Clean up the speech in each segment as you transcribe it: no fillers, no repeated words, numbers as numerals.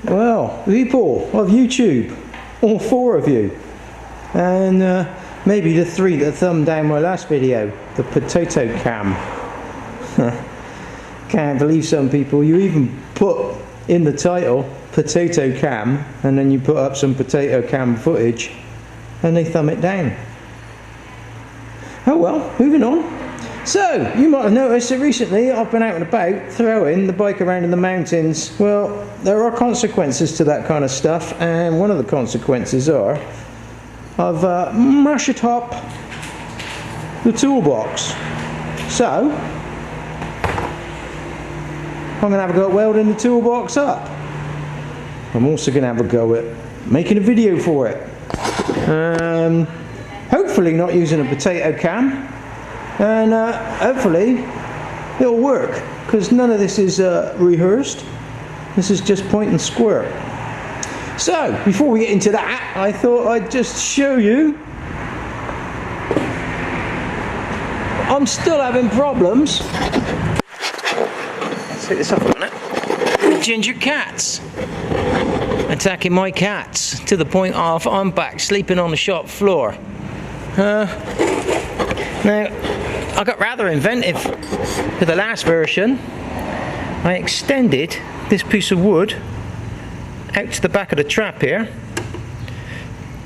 Well, people of YouTube, all 4 of you, and maybe the 3 that thumbed down my last video, the potato cam. Can't believe some people, you even put in the title potato cam and then you put up some potato cam footage and they thumb it down. Oh well, moving on. So, you might have noticed that recently I've been out and about throwing the bike around in the mountains. Well, there are consequences to that kind of stuff, and one of the consequences are I've mashed up the toolbox. So, I'm going to have a go at welding the toolbox up. I'm also going to have a go at making a video for it. Hopefully not using a potato cam. And hopefully it'll work, because none of this is rehearsed. This is just point and squirt. So before we get into that, I thought I'd just show you I'm still having problems. Let's take this off a minute. With ginger cats attacking my cats to the point of I'm back sleeping on the shop floor. Now, I got rather inventive for the last version. I extended this piece of wood out to the back of the trap here.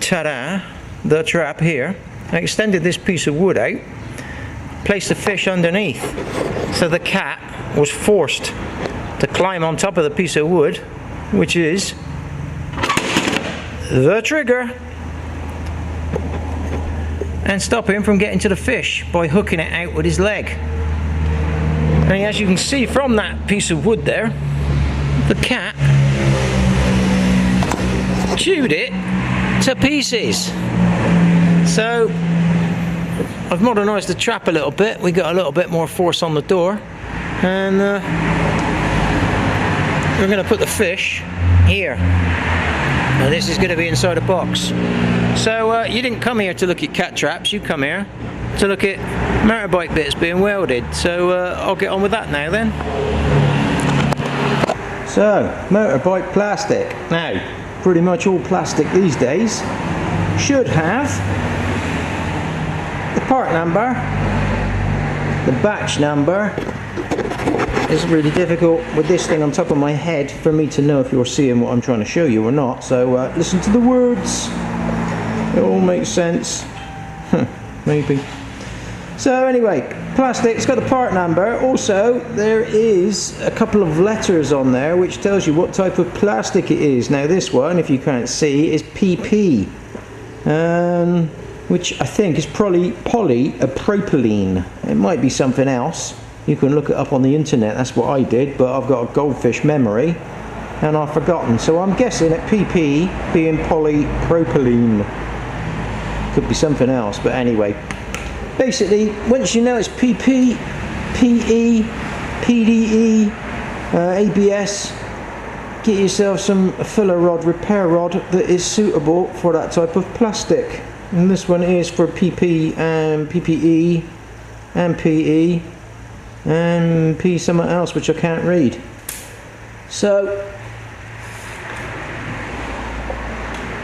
Ta-da! The trap here. I extended this piece of wood out, placed the fish underneath, so the cat was forced to climb on top of the piece of wood, which is the trigger, and stop him from getting to the fish by hooking it out with his leg. And as you can see from that piece of wood there, the cat chewed it to pieces. So I've modernised the trap a little bit. We got a little bit more force on the door, and we're going to put the fish here. Now this is going to be inside a box. So you didn't come here to look at cat traps, you come here to look at motorbike bits being welded. So I'll get on with that now then. So, motorbike plastic. Now, pretty much all plastic these days should have the part number, the batch number. It's really difficult with this thing on top of my head for me to know if you're seeing what I'm trying to show you or not. So listen to the words. It all makes sense. Maybe. So anyway, plastic, it's got the part number. Also, there is a couple of letters on there which tells you what type of plastic it is. Now this one, if you can't see, is PP, which I think is probably polypropylene. It might be something else. You can look it up on the internet, that's what I did, but I've got a goldfish memory and I've forgotten. So I'm guessing at PP being polypropylene. Could be something else, but anyway. Basically, once you know it's PP, PE, PDE, ABS, get yourself some filler rod, repair rod that is suitable for that type of plastic. And this one is for PP and PPE and PE and P something else which I can't read. So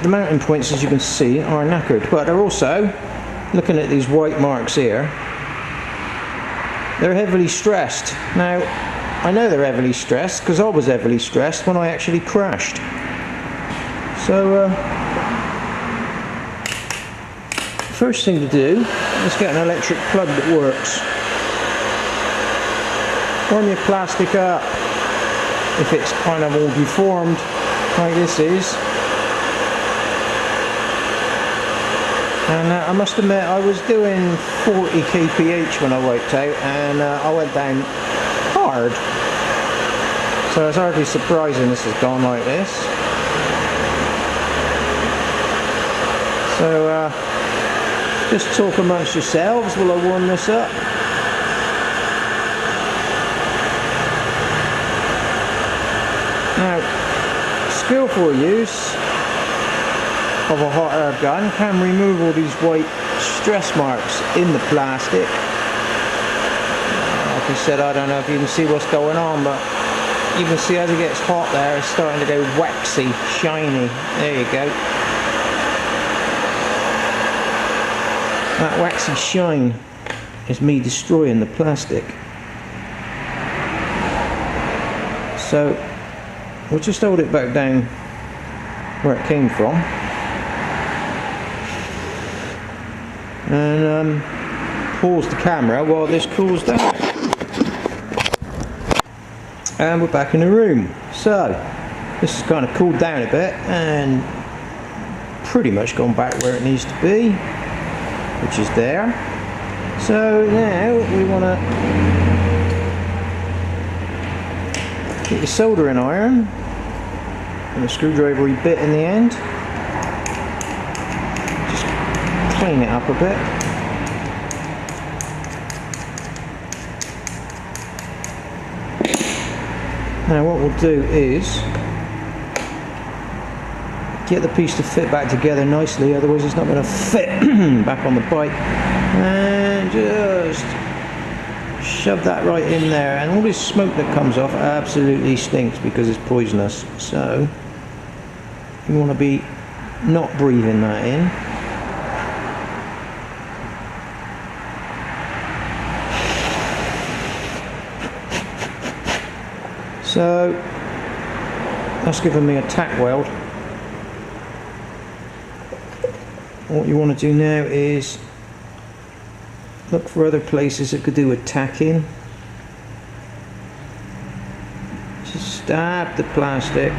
the mounting points, as you can see, are knackered, but they're also, looking at these white marks here, they're heavily stressed. Now I know they're heavily stressed because I was heavily stressed when I actually crashed. So first thing to do is get an electric plug that works. Warm your plastic up if it's kind of all deformed like this is. And I must admit, I was doing 40 kph when I wiped out, and I went down hard. So it's hardly surprising this has gone like this. So just talk amongst yourselves while I warm this up. Now, skillful use of a hot air gun can remove all these white stress marks in the plastic. Like I said, I don't know if you can see what's going on, but you can see as it gets hot there, it's starting to go waxy, shiny. There you go. That waxy shine is me destroying the plastic. So we'll just hold it back down where it came from, and pause the camera while this cools down. And we're back in the room. So this has kind of cooled down a bit and pretty much gone back where it needs to be, which is there. So now we want to get your soldering iron and a screwdrivery bit in the end. Just clean it up a bit. Now what we'll do is get the piece to fit back together nicely, otherwise it's not going to fit back on the bike, and just shove that right in there. And all this smoke that comes off absolutely stinks because it's poisonous, so you want to be not breathing that in. So that's given me a tack weld. What you want to do now is look for other places that could do with tacking. Just stab the plastic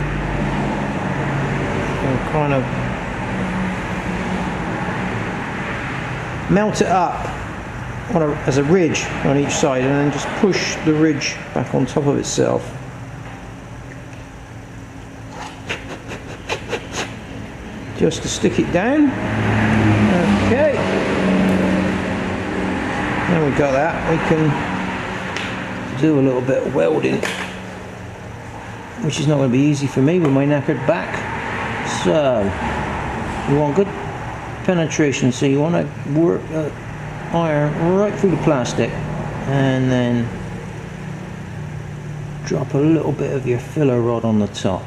and kind of melt it up as a ridge on each side, and then just push the ridge back on top of itself. Just to stick it down. Okay. Now we've got that, we can do a little bit of welding, which is not going to be easy for me with my knackered back. So you want good penetration, so you want to work the iron right through the plastic, and then drop a little bit of your filler rod on the top,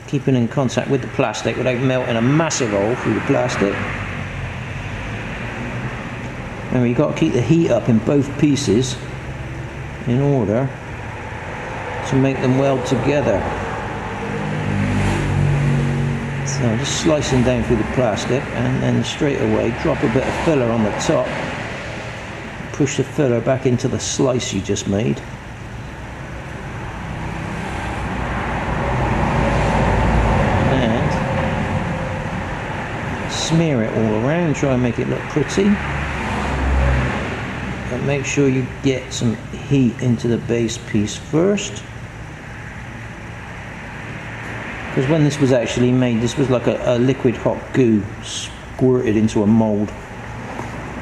keeping in contact with the plastic without melting a massive hole through the plastic. Remember, you've got to keep the heat up in both pieces in order to make them weld together. So just slicing down through the plastic, and then straight away drop a bit of filler on the top, push the filler back into the slice you just made. Smear it all around, try and make it look pretty, but make sure you get some heat into the base piece first, because when this was actually made, this was like a liquid hot goo squirted into a mold.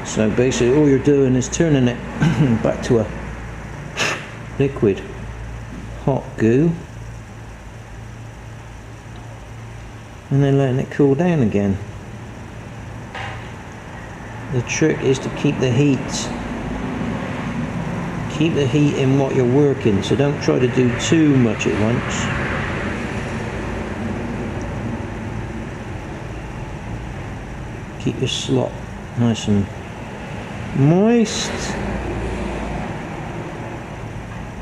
So basically all you're doing is turning it back to a liquid hot goo and then letting it cool down again. The trick is to keep the heat in what you're working, so don't try to do too much at once. Keep your slot nice and moist.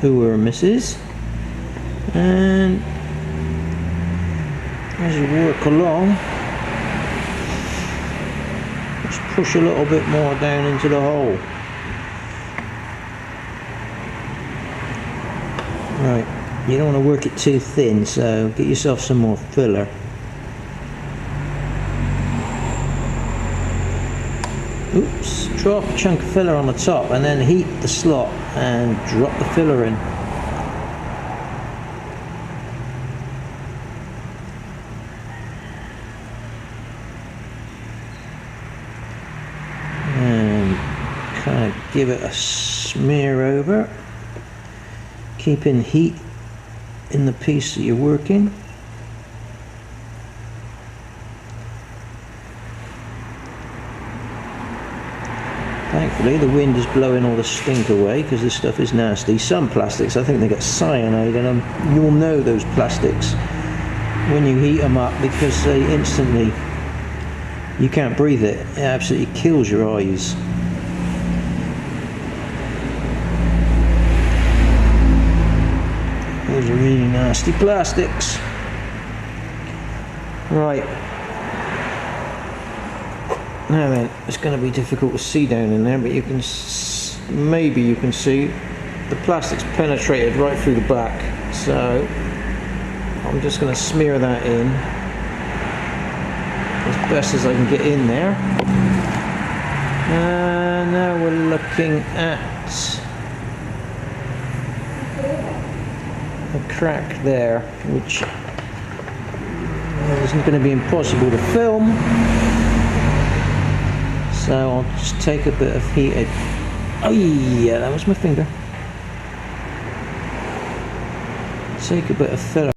Ooh or misses. And as you work along, push a little bit more down into the hole. Right, you don't want to work it too thin, so get yourself some more filler. Oops, drop a chunk of filler on the top and then heat the slot and drop the filler in. Kind of give it a smear over, keeping heat in the piece that you're working. Thankfully the wind is blowing all the stink away, because this stuff is nasty. Some plastics, I think they get cyanide in them. You'll know those plastics when you heat them up, because they instantly, you can't breathe it. It absolutely kills your eyes. Those are really nasty plastics. Right. Now then, it's going to be difficult to see down in there, but you can, maybe you can see the plastic's penetrated right through the back. So I'm just going to smear that in as best as I can get in there. And now we're looking at a crack there, which isn't going to be impossible to film. So I'll just take a bit of heated, oh yeah, that was my finger. Take a bit of filler.